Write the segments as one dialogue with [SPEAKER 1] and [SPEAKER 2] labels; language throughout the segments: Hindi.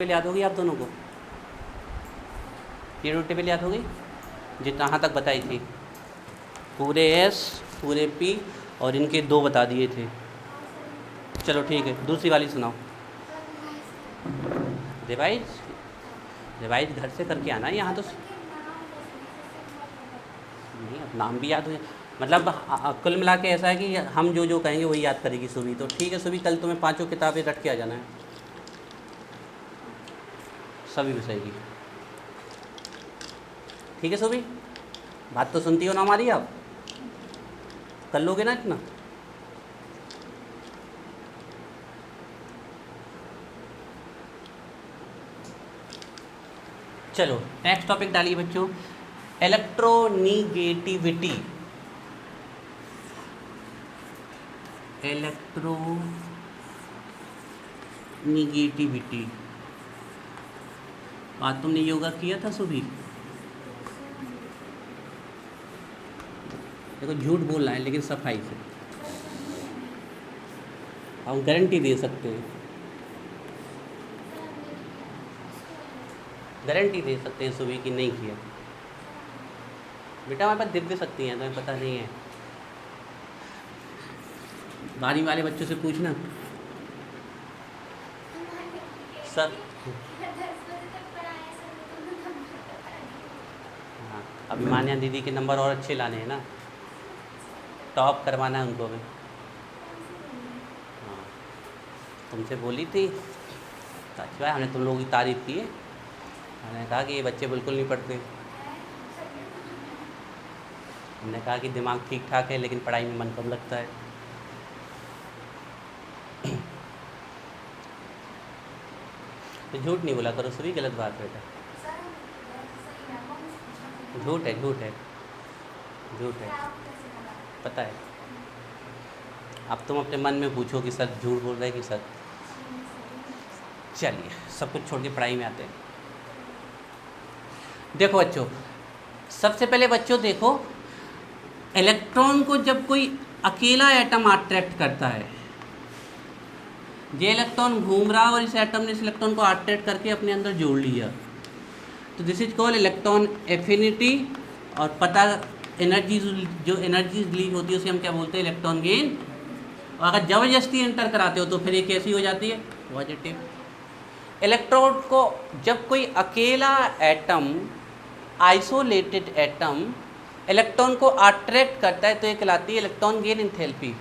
[SPEAKER 1] टेबल याद होगी आप दोनों को? पीरियड टेबल याद होगी जितना यहाँ तक बताई थी, पूरे एस पूरे पी और इनके दो बता दिए थे। चलो ठीक है, दूसरी वाली सुनाओ। रिवाइज रिवाइज घर से करके आना है, यहाँ तो नहीं, अब नाम भी याद हो जाए। मतलब कुल मिला के ऐसा है कि हम जो जो कहेंगे वही याद करेगी सुबह। तो ठीक है सुबह, कल तुम्हें 5 किताबें रट के आ जाना है सभी विषय की। ठीक है सुबह, बात तो सुनती हो ना हमारी? आप कर लोगे ना इतना? चलो नेक्स्ट टॉपिक डालिए बच्चों, इलेक्ट्रोनिगेटिविटी। इलेक्ट्रोनिगेटिविटी आज तुमने योगा किया था सुबह? देखो झूठ बोलना है लेकिन सफाई से। हम गारंटी दे सकते हैं, गारंटी दे सकते हैं सुबह की नहीं किया। बेटा हमारे पास दिव्य शक्ति है, तुम्हें पता नहीं है। बारी वाले बच्चों से पूछना सर। हाँ, अभिमान्या दीदी के नंबर और अच्छे लाने हैं ना, टॉप करवाना है उनको भी। हाँ तुमसे बोली थी तो अच्छी बात, हमने तुम लोगों की तारीफ़ की है। मैंने कहा कि ये बच्चे बिल्कुल नहीं पढ़ते। हमने कहा कि दिमाग ठीक ठाक है लेकिन पढ़ाई में मन कम लगता है। तो झूठ नहीं बोला करो सभी, गलत बात बेटा। झूठ है, झूठ है, झूठ है, पता है। अब तुम अपने मन में पूछो कि सर झूठ बोल रहे हैं कि सर। चलिए सब कुछ छोड़ के पढ़ाई में आते हैं। देखो बच्चों, सबसे पहले बच्चों देखो, इलेक्ट्रॉन को जब कोई अकेला एटम अट्रैक्ट करता है, ये इलेक्ट्रॉन घूम रहा और इस एटम ने इस इलेक्ट्रॉन को अट्रैक्ट करके अपने अंदर जोड़ लिया, तो this is called electron affinity. और पता एनर्जी, जो एनर्जी रिलीज होती है उसे हम क्या बोलते हैं? Electron gain. और अगर ज़बरदस्ती एंटर कराते हो तो फिर ये कैसी हो जाती है? पॉजिटिव। इलेक्ट्रॉन को जब कोई अकेला एटम, आइसोलेटेड एटम इलेक्ट्रॉन को अट्रैक्ट करता है तो ये कहलाती है इलेक्ट्रॉन गेन एंथैल्पी।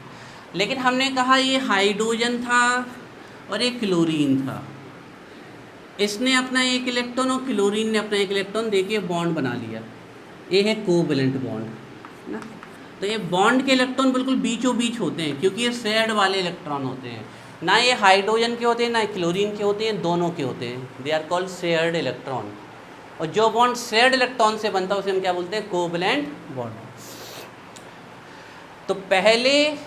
[SPEAKER 1] लेकिन हमने कहा ये हाइड्रोजन था और एक क्लोरीन था, इसने अपना एक इलेक्ट्रॉन और क्लोरीन ने अपना एक इलेक्ट्रॉन देके बॉन्ड बना लिया। ये है कोवैलेंट बॉन्ड ना। तो ये बॉन्ड के इलेक्ट्रॉन बिल्कुल बीचों बीच होते हैं क्योंकि ये शेयर्ड वाले इलेक्ट्रॉन होते हैं। ना ये हाइड्रोजन के होते हैं ना क्लोरीन के होते हैं, दोनों के होते हैं। They are called shared electron. और जो बॉन्ड शेयर्ड इलेक्ट्रॉन से बनता है उसे हम क्या बोलते हैं? Covalent bond. तो पहले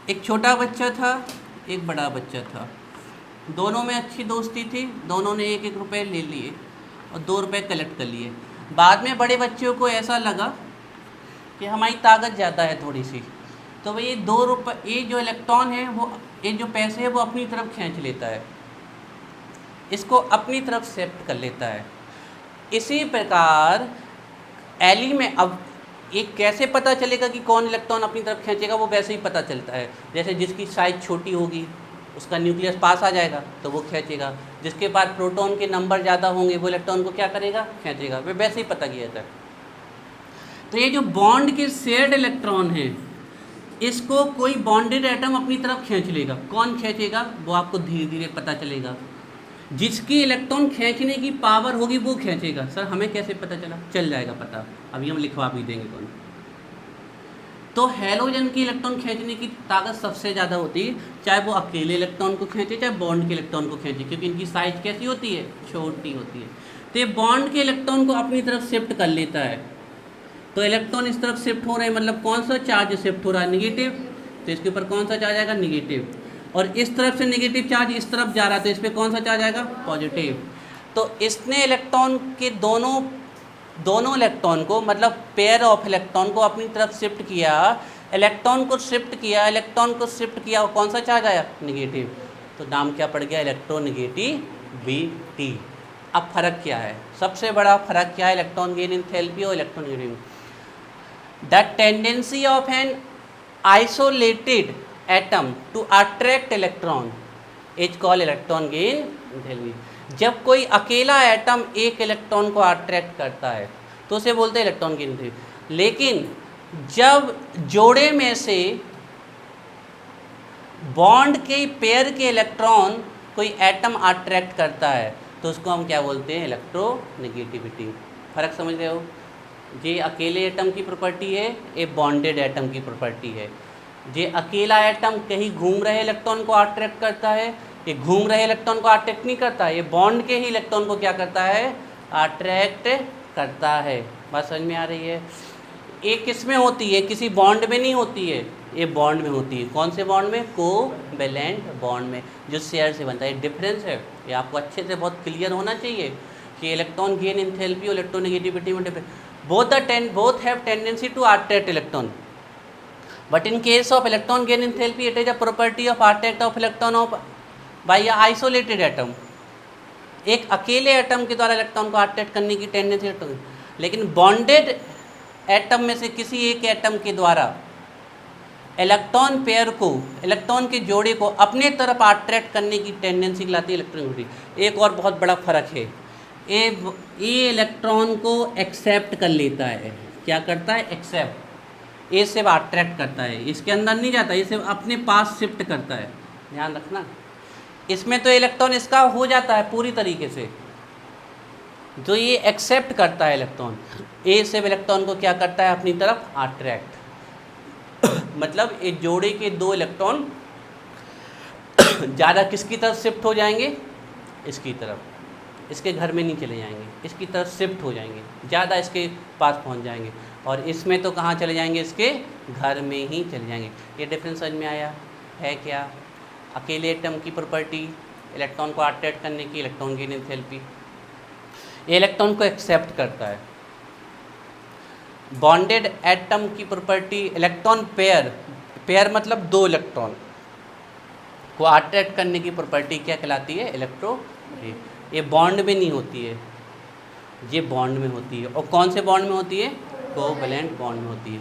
[SPEAKER 1] एक छोटा बच्चा था, एक बड़ा बच्चा था, दोनों में अच्छी दोस्ती थी, दोनों ने 1-1 रुपये ले लिए और 2 रुपये कलेक्ट कर लिए। बाद में बड़े बच्चों को ऐसा लगा कि हमारी ताकत ज़्यादा है थोड़ी सी, तो भाई ये 2 रुपये, ये जो इलेक्ट्रॉन है वो, ये जो पैसे है वो अपनी तरफ खींच लेता है, इसको अपनी तरफ शिफ्ट कर लेता है। इसी प्रकार एली में अब एक कैसे पता चलेगा कि कौन इलेक्ट्रॉन अपनी तरफ खींचेगा? वो वैसे ही पता चलता है, जैसे जिसकी साइज़ छोटी होगी उसका न्यूक्लियस पास आ जाएगा तो वो खींचेगा, जिसके पास प्रोटॉन के नंबर ज़्यादा होंगे वो इलेक्ट्रॉन को क्या करेगा? खींचेगा। वे वैसे ही पता किया जाता है। तो ये जो बॉन्ड के शेयर्ड इलेक्ट्रॉन हैं, इसको कोई बॉन्डेड एटम अपनी तरफ खींच लेगा। कौन खींचेगा वो आपको धीरे धीरे पता चलेगा। जिसकी इलेक्ट्रॉन खींचने की पावर होगी वो खींचेगा। सर हमें कैसे पता चला? चल जाएगा पता, अभी हम लिखवा भी देंगे कौन। तो हैलोजन की इलेक्ट्रॉन खींचने की ताकत सबसे ज़्यादा होती है, चाहे वो अकेले इलेक्ट्रॉन को खींचे चाहे बॉन्ड के इलेक्ट्रॉन को खींचे, क्योंकि इनकी साइज कैसी होती है? छोटी होती है। तो ये बॉन्ड के इलेक्ट्रॉन को अपनी तरफ शिफ्ट कर लेता है। तो इलेक्ट्रॉन इस तरफ शिफ्ट हो रहे हैं, मतलब कौन सा चार्ज शिफ्ट हो रहा है? निगेटिव। तो इसके ऊपर कौन सा चार्ज आएगा? निगेटिव। और इस तरफ से निगेटिव चार्ज इस तरफ जा रहा है तो इस पर कौन सा चार्ज आएगा? पॉजिटिव। तो इसने इलेक्ट्रॉन के दोनों इलेक्ट्रॉन को, मतलब पेयर ऑफ इलेक्ट्रॉन को अपनी तरफ शिफ्ट किया, इलेक्ट्रॉन को शिफ्ट किया, इलेक्ट्रॉन को शिफ्ट किया और कौन सा चार्ज आया? निगेटिव। तो नाम क्या पड़ गया, इलेक्ट्रोनेगेटिविटी। अब फर्क क्या है, सबसे बड़ा फर्क क्या है इलेक्ट्रॉन गेन एंथैल्पी और electronegativity. The tendency of an isolated atom to attract electron is called electron gain enthalpy. जब कोई अकेला एटम एक इलेक्ट्रॉन को अट्रैक्ट करता है तो उसे बोलते हैं इलेक्ट्रॉन गेन एंथैल्पी। लेकिन जब जोड़े में से बॉन्ड के पेयर के इलेक्ट्रॉन कोई एटम अट्रैक्ट करता है तो उसको हम क्या बोलते हैं, इलेक्ट्रोनेगेटिविटी। फर्क समझ रहे हो, ये अकेले एटम की प्रॉपर्टी है, ये बॉन्डेड एटम की प्रॉपर्टी है। ये अकेला एटम कहीं घूम रहे इलेक्ट्रॉन को अट्रैक्ट करता है, ये घूम रहे इलेक्ट्रॉन को अट्रैक्ट नहीं करता, ये बॉन्ड के ही इलेक्ट्रॉन को क्या करता है, अट्रैक्ट करता है। बात समझ में आ रही है। ये किस में होती है, किसी बॉन्ड में नहीं होती है, ये बॉन्ड में होती है। कौन से बॉन्ड में, कोवैलेंट बॉन्ड में, जो शेयर से बनता है। डिफरेंस है, ये आपको अच्छे से बहुत क्लियर होना चाहिए कि इलेक्ट्रॉन गेन एंथैल्पी और इलेक्ट्रोनेगेटिविटी में difference. both have tendency to attract electron, but in case of electron gain enthalpy it is a property of attract of electron of by a isolated atom। एक अकेले एटम के द्वारा इलेक्ट्रॉन को अट्रैक्ट करने की टेंडेंसी, लेकिन बॉन्डेड एटम में से किसी एक एटम के द्वारा इलेक्ट्रॉन पेयर को, इलेक्ट्रॉन के जोड़े को अपने तरफ अट्रैक्ट करने की टेंडेंसी लाती है इलेक्ट्रोनेगेटिविटी। एक और बहुत बड़ा फर्क है, ये इलेक्ट्रॉन को एक्सेप्ट कर लेता है। क्या करता है, एक्सेप्ट। ए से अट्रैक्ट करता है, इसके अंदर नहीं जाता, ये सिर्फ अपने पास शिफ्ट करता है। ध्यान रखना, इसमें तो इलेक्ट्रॉन इसका हो जाता है पूरी तरीके से, जो ये एक्सेप्ट करता है इलेक्ट्रॉन। ए से इलेक्ट्रॉन को क्या करता है, अपनी तरफ अट्रैक्ट। मतलब ये जोड़े के दो इलेक्ट्रॉन ज़्यादा किसकी तरफ शिफ्ट हो जाएंगे, इसकी तरफ, इसके घर में नहीं चले जाएंगे, इसकी तरफ शिफ्ट हो जाएंगे, ज़्यादा इसके पास पहुंच जाएंगे। और इसमें तो कहाँ चले जाएंगे, इसके घर में ही चले जाएंगे। ये डिफरेंस समझ में आया है क्या। अकेले एटम की प्रॉपर्टी इलेक्ट्रॉन को अट्रैक्ट करने की, इलेक्ट्रॉन गेन एंथैल्पी, ये इलेक्ट्रॉन को एक्सेप्ट करता है। बॉन्डेड एटम की प्रॉपर्टी इलेक्ट्रॉन पेयर, पेयर मतलब दो इलेक्ट्रॉन को अट्रैक्ट करने की प्रॉपर्टी क्या कहलाती है, इलेक्ट्रो। ये बॉन्ड में नहीं होती है, ये बॉन्ड में होती है। और कौन से बॉन्ड में होती है, कोवैलेंट बॉन्ड में होती है।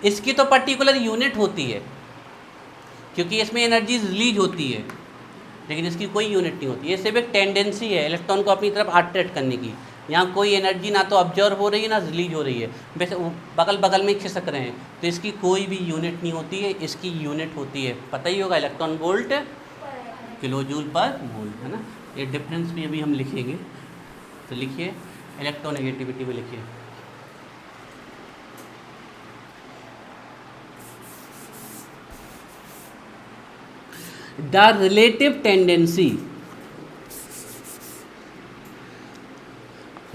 [SPEAKER 1] इसकी तो पर्टिकुलर यूनिट होती है, क्योंकि इसमें एनर्जी रिलीज होती है, लेकिन इसकी कोई यूनिट नहीं होती। ये सिर्फ एक टेंडेंसी है इलेक्ट्रॉन को अपनी तरफ अट्रैक्ट करने की। यहाँ कोई एनर्जी ना तो ऑब्जर्व हो रही है ना रिलीज हो रही है, वैसे बगल बगल में खिसक रहे हैं, तो इसकी कोई भी यूनिट नहीं होती है। इसकी यूनिट होती है, पता ही होगा, इलेक्ट्रॉन वोल्ट किलोजूल पर मोल, है ना। ये डिफरेंस भी अभी हम लिखेंगे, तो लिखिए इलेक्ट्रोनेगेटिविटी में लिखिए। The relative tendency,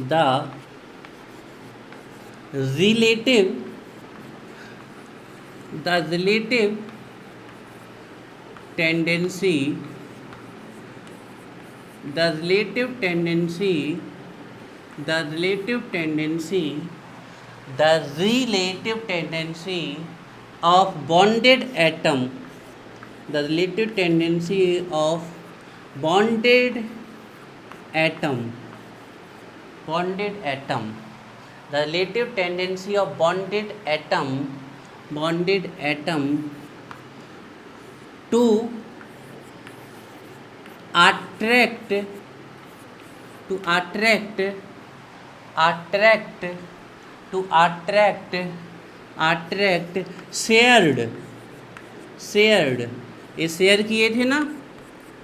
[SPEAKER 1] the relative tendency, the relative tendency of bonded atom, the relative tendency of bonded atom, the relative tendency of bonded atom to attract shared, ये शेयर किए थे ना,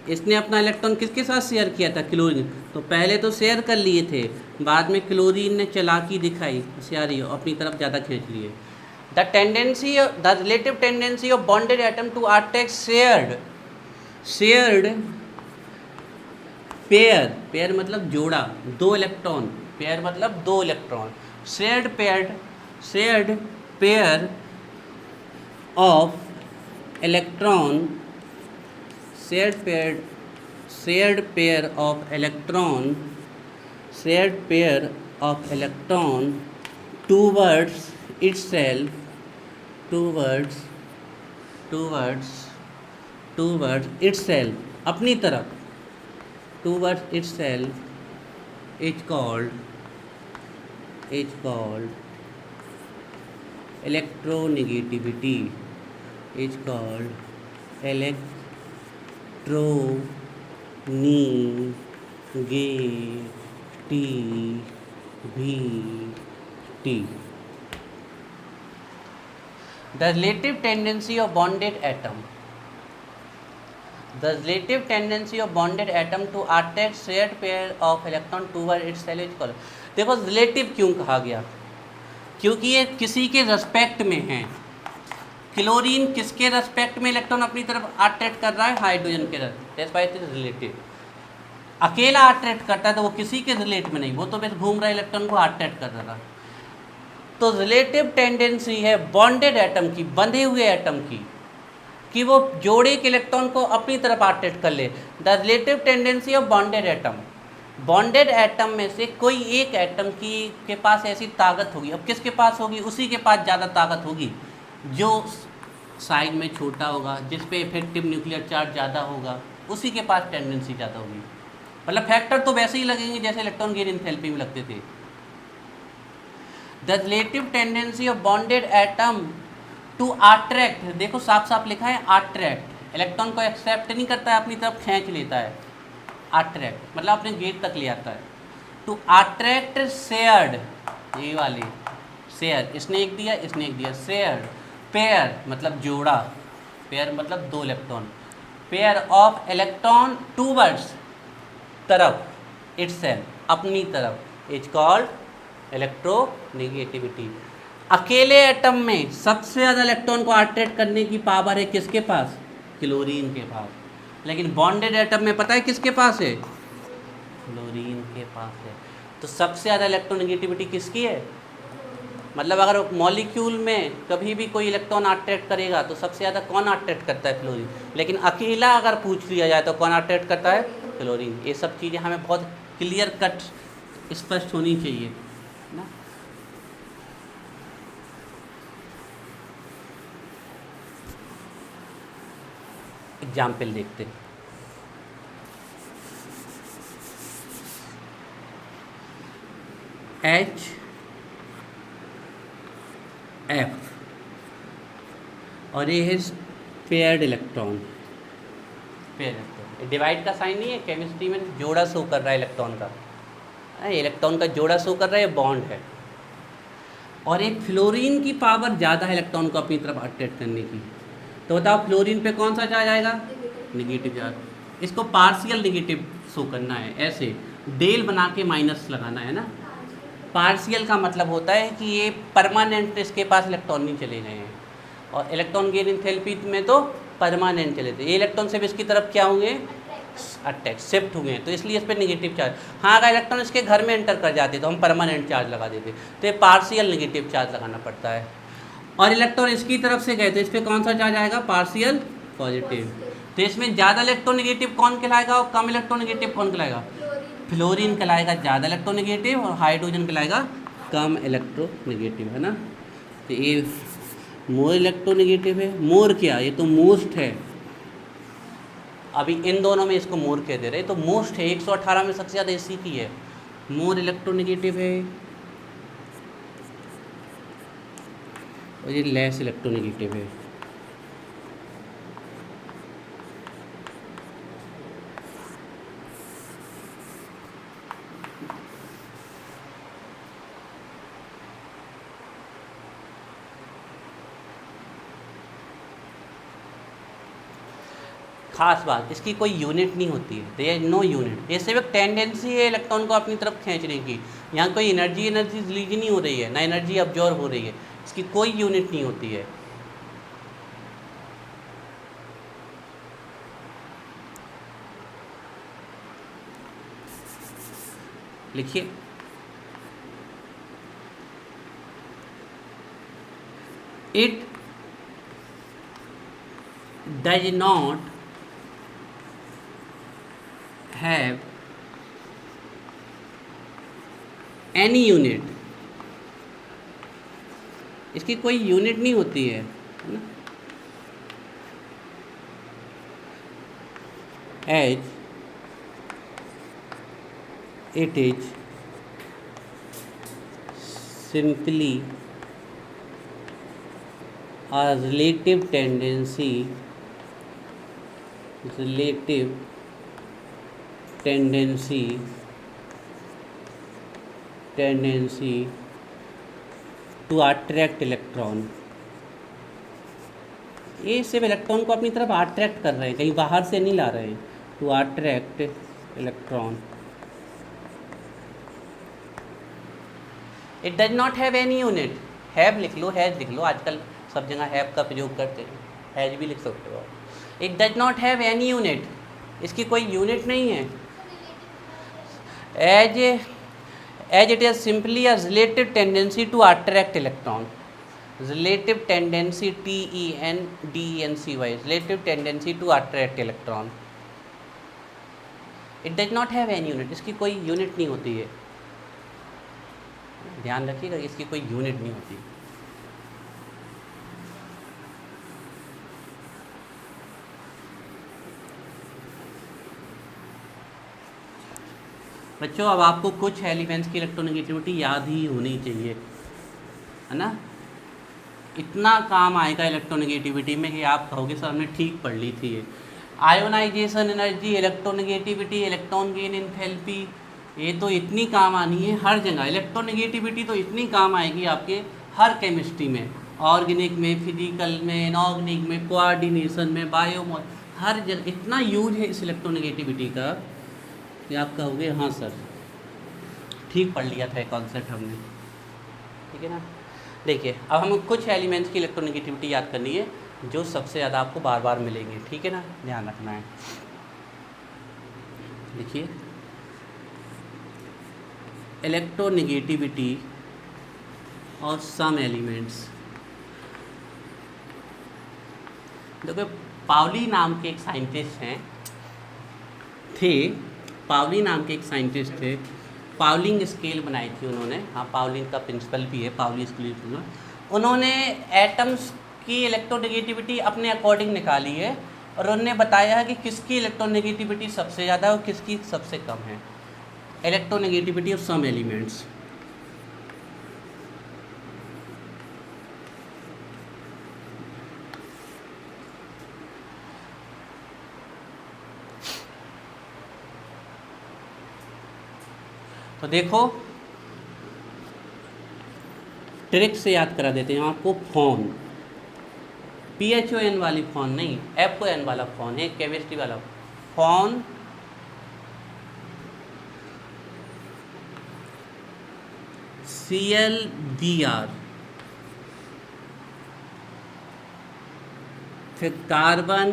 [SPEAKER 1] इसने अपना इलेक्ट्रॉन किसके साथ शेयर किया था, क्लोरीन। तो पहले तो शेयर कर लिए थे, बाद में क्लोरीन ने चालाकी दिखाई, होशियारी, अपनी तरफ ज़्यादा खींच लिए। The relative tendency of bonded atom to attract shared pair मतलब जोड़ा, दो इलेक्ट्रॉन, पेयर मतलब दो electron, shared pair of electron, shared pair of electron towards itself अपनी तरफ, towards itself is called electronegativity, is called electronegativity. The relative tendency of bonded atom to attract shared pair of electron toward itself is called. देखो रिलेटिव क्यों कहा गया, क्योंकि ये किसी के रेस्पेक्ट में है। क्लोरीन किसके रेस्पेक्ट में इलेक्ट्रॉन अपनी तरफ अट्रैक्ट कर रहा है, हाइड्रोजन के रेस्पेक्ट, रिलेटिव। अकेला अट्रैक्ट करता है तो वो किसी के रिलेट में नहीं, वो तो बस घूम रहा है इलेक्ट्रॉन को अट्रैक्ट कर रहा है। तो रिलेटिव टेंडेंसी है बॉन्डेड एटम की, बंधे हुए एटम की, कि वो जोड़े के इलेक्ट्रॉन को अपनी तरफ अट्रैक्ट कर ले। The relative tendency of bonded atom, bonded atom में से कोई एक एटम के पास ऐसी ताकत होगी। अब किसके पास होगी, उसी के पास ज़्यादा ताकत होगी जो साइज में छोटा होगा, जिस पे इफेक्टिव न्यूक्लियर चार्ज ज़्यादा होगा, उसी के पास टेंडेंसी ज़्यादा होगी। मतलब फैक्टर तो वैसे ही लगेंगे जैसे इलेक्ट्रॉन गेन एंथैल्पी में लगते थे। The relative tendency of bonded atom to attract, देखो साफ साफ लिखा है अट्रैक्ट, इलेक्ट्रॉन को एक्सेप्ट नहीं करता है, अपनी तरफ खींच लेता है। अट्रैक्ट मतलब अपने गेट तक ले आता है। टू अट्रैक्ट शेयर्ड, ये वाले शेयर, इसने एक दिया इसने एक दिया, शेयर्ड पेयर मतलब जोड़ा, पेयर मतलब दो electron, pair of electron towards तरफ, इटसेल्फ अपनी तरफ, इज कॉल्ड इलेक्ट्रोनेगेटिविटी। अकेले एटम में सबसे ज़्यादा इलेक्ट्रॉन को अट्रैक्ट करने की पावर है किसके पास, क्लोरीन के पास। लेकिन बॉन्डेड एटम में पता है किसके पास है, क्लोरीन के पास है। तो सबसे ज़्यादा इलेक्ट्रोनेगेटिविटी किसकी है, मतलब अगर मॉलिक्यूल में कभी भी कोई इलेक्ट्रॉन अट्रैक्ट करेगा तो सबसे ज़्यादा कौन अट्रैक्ट करता है, क्लोरीन। लेकिन अकेला अगर पूछ लिया जाए तो कौन अट्रैक्ट करता है, क्लोरीन। ये सब चीज़ें हमें बहुत क्लियर कट स्पष्ट होनी चाहिए ना। एग्जाम्पल देखते हैं। HF और ये है paired electron, pair electron, divide का साइन नहीं है, केमिस्ट्री में जोड़ा शो कर रहा है इलेक्ट्रॉन का, इलेक्ट्रॉन का जोड़ा शो कर रहा है, बॉन्ड है। और एक फ्लोरीन की पावर ज़्यादा है इलेक्ट्रॉन को अपनी तरफ अट्रैक्ट करने की। तो बताओ फ्लोरीन पे कौन सा चार्ज आएगा, निगेटिव चार्ज। इसको पार्शियल निगेटिव शो करना है, ऐसे डेल बना के माइनस लगाना है ना। पार्शियल का मतलब होता है कि ये परमानेंट इसके पास इलेक्ट्रॉन नहीं चले गए हैं, और इलेक्ट्रॉन गेन एंथैल्पी में तो परमानेंट चले थे। ये इलेक्ट्रॉन सिर्फ इसकी तरफ क्या होंगे, अटैच शिफ्ट हुए हैं, तो इसलिए इस पर निगेटिव चार्ज। हाँ अगर इलेक्ट्रॉन इसके घर में एंटर कर जाते तो हम परमानेंट चार्ज लगा देते, तो ये पार्शियल निगेटिव चार्ज लगाना पड़ता है। और इलेक्ट्रॉन इसकी तरफ से गए तो इस पर कौन सा चार्ज आएगा, पार्शियल पॉजिटिव। तो इसमें ज़्यादा इलेक्ट्रोनेगेटिव कौन कहलाएगा और कम इलेक्ट्रोनेगेटिव कौन कहलाएगा, फ्लोरीन कहलाएगा ज़्यादा इलेक्ट्रोनेगेटिव और हाइड्रोजन कहलाएगा कम इलेक्ट्रोनेगेटिव, है ना। तो ये मोर इलेक्ट्रोनेगेटिव है, मोर क्या, ये तो मोस्ट है। अभी इन दोनों में इसको मोर कह दे रहे, तो मोस्ट है, 118 में सबसे ज़्यादा इसी की है, मोर इलेक्ट्रोनेगेटिव है। और ये लेस इलेक्ट्रोनेगेटिव है। खास बात, इसकी कोई यूनिट नहीं होती है, देयर इज नो यूनिट। ये सिर्फ एक टेंडेंसी है इलेक्ट्रॉन को अपनी तरफ खींचने की। यहाँ कोई एनर्जी रिलीज नहीं हो रही है, ना एनर्जी अब्जॉर्ब हो रही है, इसकी कोई यूनिट नहीं होती है। लिखिए, it does not have any unit, इसकी कोई यूनिट नहीं होती है ना। as it is simply a relative tendency to attract electron। ये सिर्फ इलेक्ट्रॉन को अपनी तरफ अट्रैक्ट कर रहे हैं, कहीं बाहर से नहीं ला रहे हैं। To attract electron. It does not have any unit. Have लिख लो, हैज लिख लो, आजकल सब जगह हैव का प्रयोग करते हैं, हैज भी लिख सकते हो। It does not have any unit, इसकी कोई यूनिट नहीं है। As it is simply a relative tendency to attract electron. Relative tendency TENDENCY, relative tendency to attract electron. It does not have any unit, इसकी कोई यूनिट नहीं होती है, ध्यान रखिएगा, इसकी कोई यूनिट नहीं होती। बच्चों अब आपको कुछ एलिमेंट्स की इलेक्ट्रोनेगेटिविटी याद ही होनी चाहिए, है ना। इतना काम आएगा इलेक्ट्रोनेगेटिविटी में कि आप कहोगे सर हमने ठीक पढ़ ली थी। ये ionisation energy, electronegativity, electron gain enthalpy, ये तो इतनी काम आनी है हर जगह। इलेक्ट्रोनेगेटिविटी तो इतनी काम आएगी आपके हर केमिस्ट्री में, ऑर्गेनिक में, फिजिकल में, इनऑर्गेनिक में, कोऑर्डिनेशन में, बायोमॉल, हर जगह इतना यूज है इस इलेक्ट्रोनेगेटिविटी का कि आप कहोगे हाँ सर ठीक पढ़ लिया था कॉन्सेप्ट हमने, ठीक है ना। देखिए अब हमें कुछ एलिमेंट्स की इलेक्ट्रोनेगेटिविटी याद करनी है जो सबसे ज़्यादा आपको बार बार मिलेंगे, ठीक है ना, ध्यान रखना है। देखिए इलेक्ट्रोनेगेटिविटी और सम एलिमेंट्स। देखो पाउली नाम के एक साइंटिस्ट थे, पाउलिंग स्केल बनाई थी उन्होंने। हाँ, पाउलिंग का प्रिंसिपल भी है, पाउलिंग स्केल। उन्होंने एटम्स की इलेक्ट्रोनेगेटिविटी अपने अकॉर्डिंग निकाली है और उन्होंने बताया है कि किसकी इलेक्ट्रोनेगेटिविटी सबसे ज़्यादा और किसकी सबसे कम है। Electronegativity of some elements. तो देखो ट्रिक से याद करा देते हैं आपको। फोन, PHON वाली फोन नहीं, FON वाला फोन है, केमिस्ट्री वाला फोन। ClBr, फिर कार्बन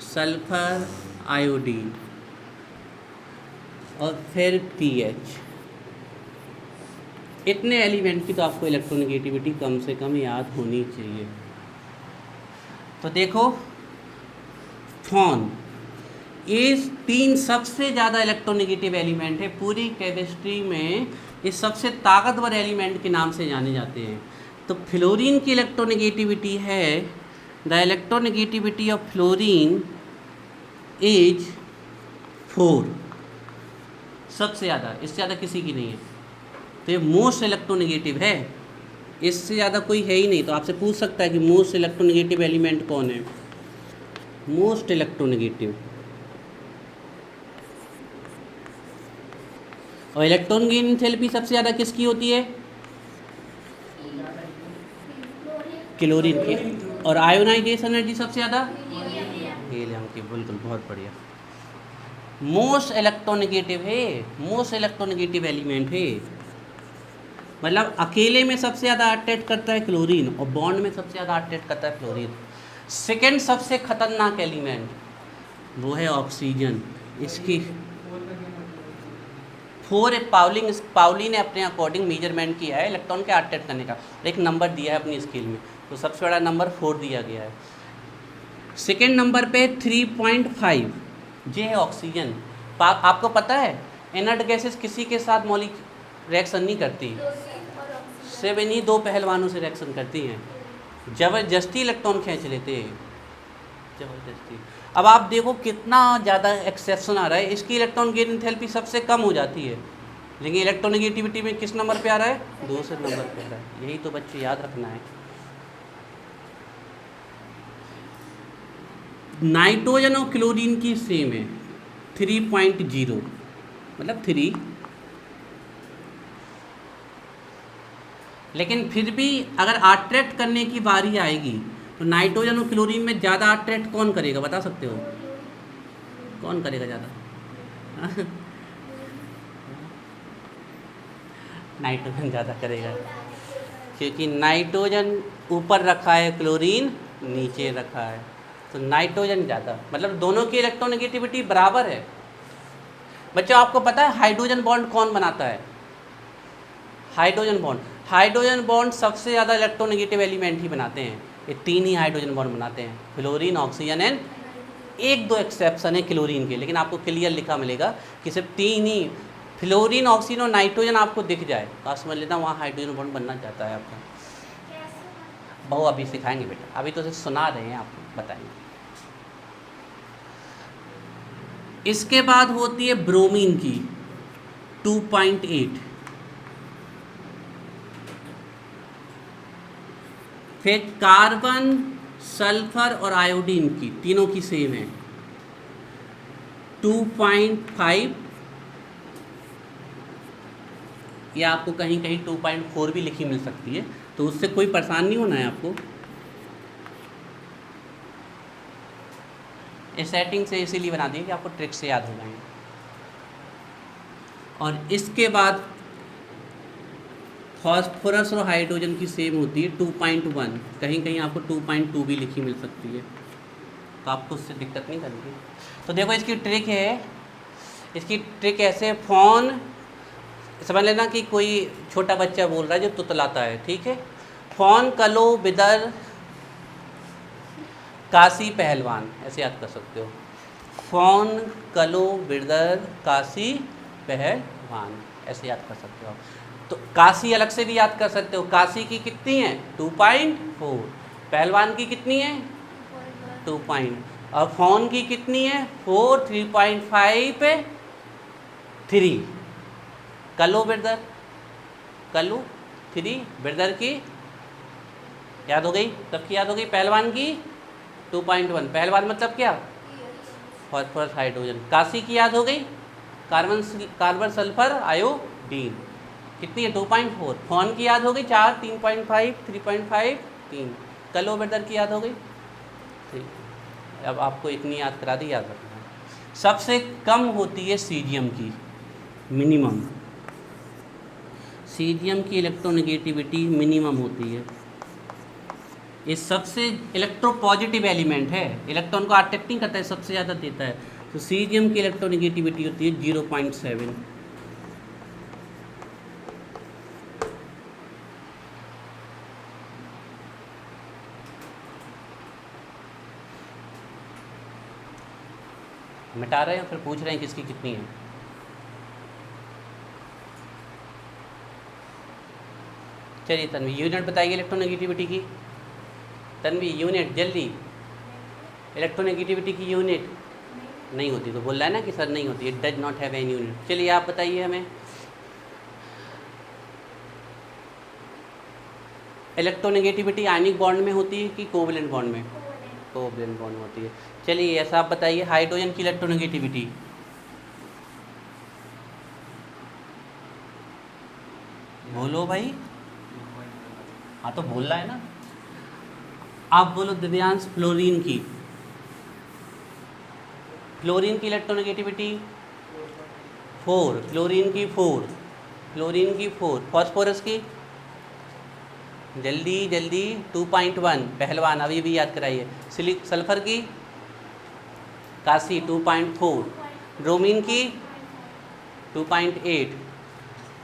[SPEAKER 1] सल्फर आयोडीन और फिर pH। इतने एलिमेंट की तो आपको इलेक्ट्रोनेगेटिविटी कम से कम याद होनी चाहिए। तो देखो फोन, ये 3 सबसे ज़्यादा इलेक्ट्रोनेगेटिव एलिमेंट है पूरी केमिस्ट्री में। ये सबसे ताकतवर एलिमेंट के नाम से जाने जाते हैं। तो फ्लोरीन की इलेक्ट्रोनेगेटिविटी है, the electronegativity of fluorine is 4, सबसे ज़्यादा, इससे ज़्यादा किसी की नहीं है। तो ये मोस्ट इलेक्ट्रोनेगेटिव है, इससे ज़्यादा कोई है ही नहीं। तो आपसे पूछ सकता है कि मोस्ट इलेक्ट्रोनेगेटिव एलिमेंट कौन है। मोस्ट इलेक्ट्रोनेगेटिव और इलेक्ट्रॉन गेन एंथैल्पी सबसे ज़्यादा किसकी होती है? क्लोरीन की। और आयोनाइजेशन एनर्जी सबसे ज़्यादा हीलियम की। बिल्कुल, बहुत बढ़िया। मोस्ट इलेक्ट्रोनेगेटिव है, मोस्ट इलेक्ट्रोनेगेटिव एलिमेंट है। मतलब अकेले में सबसे ज़्यादा अट्रैक्ट करता है क्लोरीन और बॉन्ड में सबसे ज़्यादा अट्रैक्ट करता है फ्लोरीन। सेकेंड सबसे खतरनाक एलिमेंट वो है ऑक्सीजन। इसकी 4 पाउली ने अपने अकॉर्डिंग मेजरमेंट किया है इलेक्ट्रॉन के अट्रैक्ट करने का, एक नंबर दिया है अपनी स्केल में। तो सबसे बड़ा नंबर 4 दिया गया है। सेकेंड नंबर पे 3.5 ये है ऑक्सीजन। आपको पता है इनर्ट गैसेस किसी के साथ रिएक्शन नहीं करती, सिर्फ इन्हीं 2 पहलवानों से रिएक्शन करती हैं। ज़बरदस्ती इलेक्ट्रॉन खींच लेते हैं, ज़बरदस्ती। अब आप देखो कितना ज़्यादा एक्सेप्शन आ रहा है, इसकी इलेक्ट्रॉन गेन एंथैल्पी सबसे कम हो जाती है, लेकिन इलेक्ट्रोनेगेटिविटी में किस नंबर पे आ रहा है, दूसरे नंबर पे आ रहा है। यही तो बच्चे याद रखना है। नाइट्रोजन और क्लोरीन की सेम है 3.0 मतलब 3, लेकिन फिर भी अगर अट्रैक्ट करने की बारी आएगी तो नाइट्रोजन और क्लोरीन में ज़्यादा अट्रैक्ट कौन करेगा, बता सकते हो कौन करेगा ज़्यादा? नाइट्रोजन ज़्यादा करेगा, क्योंकि नाइट्रोजन ऊपर रखा है, क्लोरीन नीचे रखा है, तो नाइट्रोजन ज़्यादा, मतलब दोनों की इलेक्ट्रोनेगेटिविटी बराबर है। बच्चों आपको पता है हाइड्रोजन बॉन्ड कौन बनाता है? हाइड्रोजन बॉन्ड सबसे ज़्यादा इलेक्ट्रोनेगेटिव एलिमेंट ही बनाते हैं। ये 3 ही हाइड्रोजन बॉन्ड बनाते हैं, फ्लोरीन, ऑक्सीजन एंड, 1-2 एक्सेप्शन है क्लोरीन के, लेकिन आपको क्लियर लिखा मिलेगा कि सिर्फ 3 ही, फ्लोरीन, ऑक्सीजन और नाइट्रोजन आपको दिख जाए तो आप समझ लेना वहाँ हाइड्रोजन बॉन्ड बनना चाहता है आपका। बहु अभी सिखाएंगे बेटा, अभी तो सिर्फ सुना रहे हैं, आपको बताएंगे। इसके बाद होती है ब्रोमीन की 2.8, फिर कार्बन, सल्फर और आयोडीन की, तीनों की सेम है 2.5, या आपको कहीं कहीं 2.4 भी लिखी मिल सकती है, तो उससे कोई परेशान नहीं होना है आपको। इस सेटिंग से इसीलिए बना दिए कि आपको ट्रिक से याद हो जाएंगे। और इसके बाद फॉस्फोरस और हाइड्रोजन की सेम होती है 2.1, कहीं कहीं आपको 2.2 भी लिखी मिल सकती है, तो आपको उससे दिक्कत नहीं करनी। तो देखो इसकी ट्रिक है, इसकी ट्रिक ऐसे, फोन समझ लेना कि कोई छोटा बच्चा बोल रहा है जो तुतलाता है, ठीक है। फोन, कलो, बिदर, काशी, पहलवान, ऐसे याद कर सकते हो। फोन, कलो, बिदर, काशी, पहलवान, ऐसे याद कर सकते हो। तो काशी अलग से भी याद कर सकते हो, काशी की कितनी है 2.4, पहलवान की कितनी है 2. और फोन की कितनी है 4, 3.5, 3, कलो बिरदर, कलो 3, बिरदर की याद हो गई, सबकी याद हो गई। पहलवान की 2.1, पहलवान मतलब क्या, फॉस्फोरस, हाइड्रोजन। काशी की याद हो गई, कार्बन, सल्फर, आयोडीन, कितनी है 2.4। फोन की याद हो गई 4, 3.5, 3.5, 3, कलो बिरदर की याद हो गई 3। अब आपको इतनी याद करा दी, याद रखना है। सबसे कम होती है सीजियम की, मिनिमम, सीजियम की इलेक्ट्रोनेगेटिविटी मिनिमम होती है। ये सबसे इलेक्ट्रोपॉजिटिव एलिमेंट है, इलेक्ट्रॉन को अट्रैक्टिंग करता है, सबसे ज़्यादा देता है, तो सीजियम की इलेक्ट्रोनेगेटिविटी होती है 0.7। मिटा रहे हैं फिर पूछ रहे हैं किसकी कितनी है। चलिए तन्वी यूनिट बताइए इलेक्ट्रोनेगेटिविटी की, तन्वी यूनिट जल्दी, इलेक्ट्रोनेगेटिविटी की यूनिट नहीं होती, तो बोल रहा है ना कि सर नहीं होती, it does not have any unit. चलिए आप बताइए हमें, इलेक्ट्रोनेगेटिविटी आयनिक बॉन्ड में होती है कि कोवलेंट बॉन्ड में, कोवलेंट बॉन्ड में होती है। चलिए ऐसा आप बताइए हाइड्रोजन की इलेक्ट्रोनेगेटिविटी, बोलो भाई, हाँ तो बोल रहा है ना, आप बोलो दिव्यांश। फ्लोरीन की, फ्लोरीन की इलेक्ट्रोनेगेटिविटी 4, फ्लोरीन की 4, फ्लोरीन की 4। फॉस्फोरस की जल्दी जल्दी 2.1, पहलवान अभी भी याद कराइए। सल्फर की काशी 2.4, ब्रोमीन की 2.8,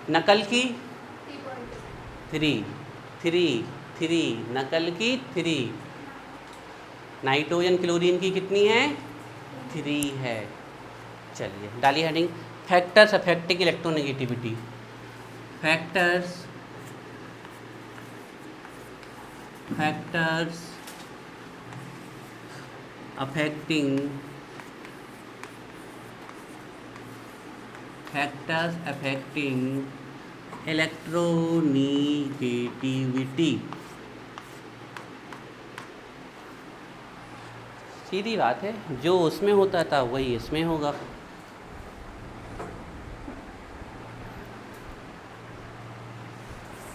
[SPEAKER 1] नकल की 3, नकल की 3, नाइट्रोजन क्लोरीन की कितनी है 3 है। चलिए डालिए heading, factors affecting electronegativity, factors affecting factors affecting electronegativity। सीधी बात है, जो उसमें होता था वही इसमें होगा।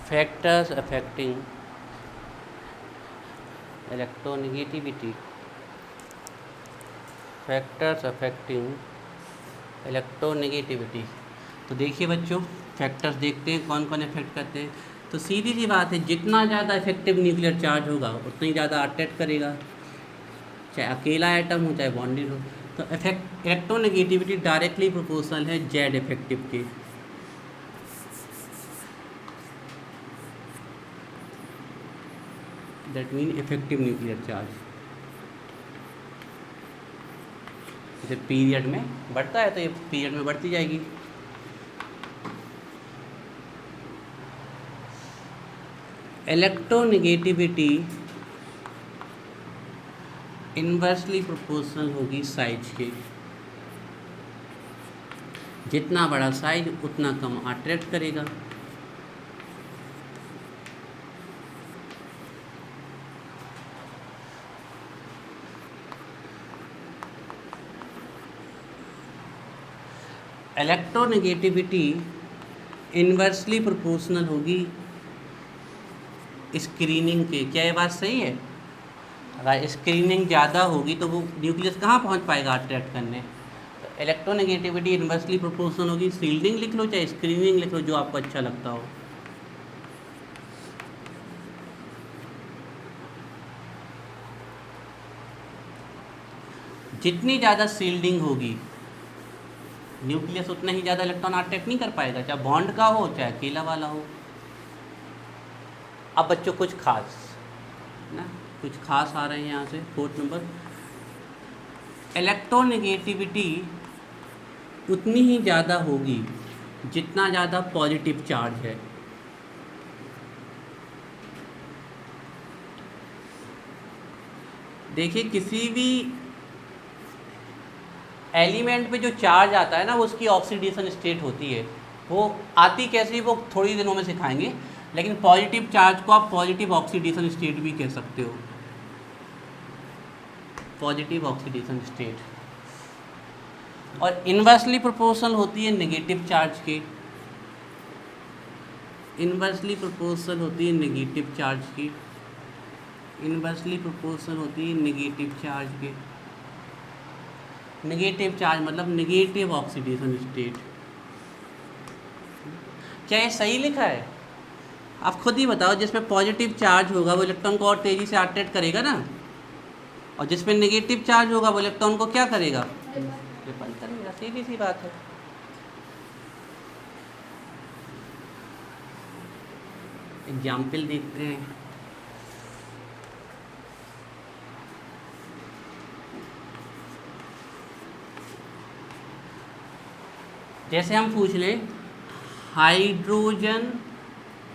[SPEAKER 1] Factors affecting electronegativity, factors affecting electronegativity. तो देखिए बच्चों, फैक्टर्स देखते हैं कौन कौन इफेक्ट करते हैं। तो सीधी सी बात है, जितना ज़्यादा इफेक्टिव न्यूक्लियर चार्ज होगा उतना ही ज़्यादा अट्रैक्ट करेगा, चाहे अकेला एटम हो चाहे बॉन्डेड हो। तो इफेक्ट इलेक्ट्रोनेगेटिविटी डायरेक्टली प्रोपोर्शनल है जेड इफेक्टिव के। That mean effective nuclear charge. जैसे पीरियड में बढ़ता है तो ये पीरियड में बढ़ती जाएगी। इलेक्ट्रोनेगेटिविटी इन्वर्सली प्रोपोर्शनल होगी साइज के। जितना बड़ा साइज उतना कम अट्रैक्ट करेगा। इलेक्ट्रोनेगेटिविटी इन्वर्सली प्रोपोर्शनल होगी स्क्रीनिंग के। क्या ये बात सही है? अगर स्क्रीनिंग ज़्यादा होगी तो वो न्यूक्लियस कहाँ पहुँच पाएगा अट्रैक्ट करने। तो इलेक्ट्रोनेगेटिविटी इन्वर्सली प्रोपोर्शनल होगी। शील्डिंग लिख लो चाहे स्क्रीनिंग लिख लो, जो आपको अच्छा लगता हो। जितनी ज़्यादा शील्डिंग होगी न्यूक्लियस उतना ही ज़्यादा इलेक्ट्रॉन अट्रैक्ट नहीं कर पाएगा, चाहे बॉन्ड का हो चाहे अकेला वाला हो। अब बच्चों कुछ खास ना, कुछ खास आ रहे हैं यहाँ से। 4 नंबर, इलेक्ट्रोनेगेटिविटी उतनी ही ज़्यादा होगी जितना ज़्यादा पॉजिटिव चार्ज है। देखिए, किसी भी एलिमेंट पे जो चार्ज आता है ना, वो उसकी ऑक्सीडेशन स्टेट होती है। वो आती कैसी, वो थोड़ी दिनों में सिखाएंगे। लेकिन पॉजिटिव चार्ज को आप पॉजिटिव ऑक्सीडेशन स्टेट भी कह सकते हो, पॉजिटिव ऑक्सीडेशन स्टेट। और इन्वर्सली प्रोपोर्शनल होती है नेगेटिव चार्ज के। इन्वर्सली प्रोपोर्शनल होती है नेगेटिव चार्ज की। इन्वर्सली प्रोपोर्शनल होती है नेगेटिव चार्ज के। नेगेटिव चार्ज मतलब नेगेटिव ऑक्सीडेशन स्टेट। क्या ये सही लिखा है? आप खुद ही बताओ। जिसमें पॉजिटिव चार्ज होगा वो इलेक्ट्रॉन को और तेज़ी से अट्रैक्ट करेगा ना, और जिसमें नेगेटिव चार्ज होगा वो इलेक्ट्रॉन को क्या करेगा? रिपल करेगा। सीधी सी बात है। एग्जाम्पल देखते हैं। जैसे हम पूछ लें हाइड्रोजन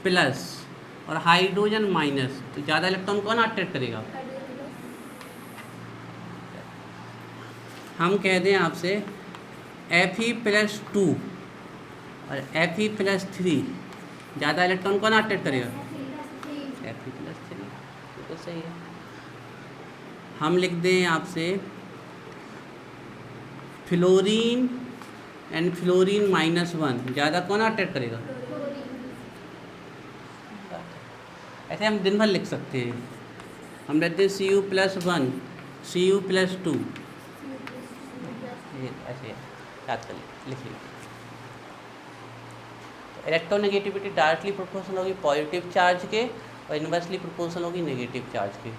[SPEAKER 1] प्लस और हाइड्रोजन माइनस, तो ज़्यादा इलेक्ट्रॉन कौन अट्रैक्ट करेगा? हम कह दें आपसे Fe+2 और Fe+3, ज़्यादा इलेक्ट्रॉन कौन अट्रैक्ट करेगा? Fe+3। तो सही है। हम लिख दें आपसे फ्लोरीन एंड फ्लोरीन -1, ज़्यादा कौन अट्रैक्ट करेगा? ऐसे हम दिन भर लिख सकते हैं। हम लिखते हैं Cu+1 Cu+2, ऐसे याद कर लिख लीजिए। इलेक्ट्रोनेगेटिविटी डायरेक्टली प्रोपोर्शनल होगी पॉजिटिव चार्ज के और इन्वर्सली प्रोपोर्शनल होगी नेगेटिव चार्ज के।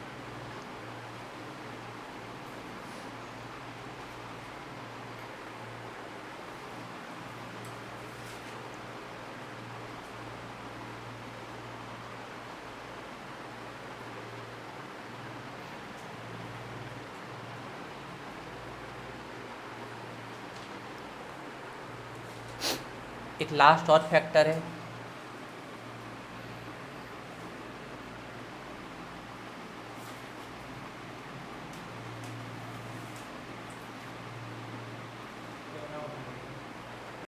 [SPEAKER 1] एक लास्ट और फैक्टर है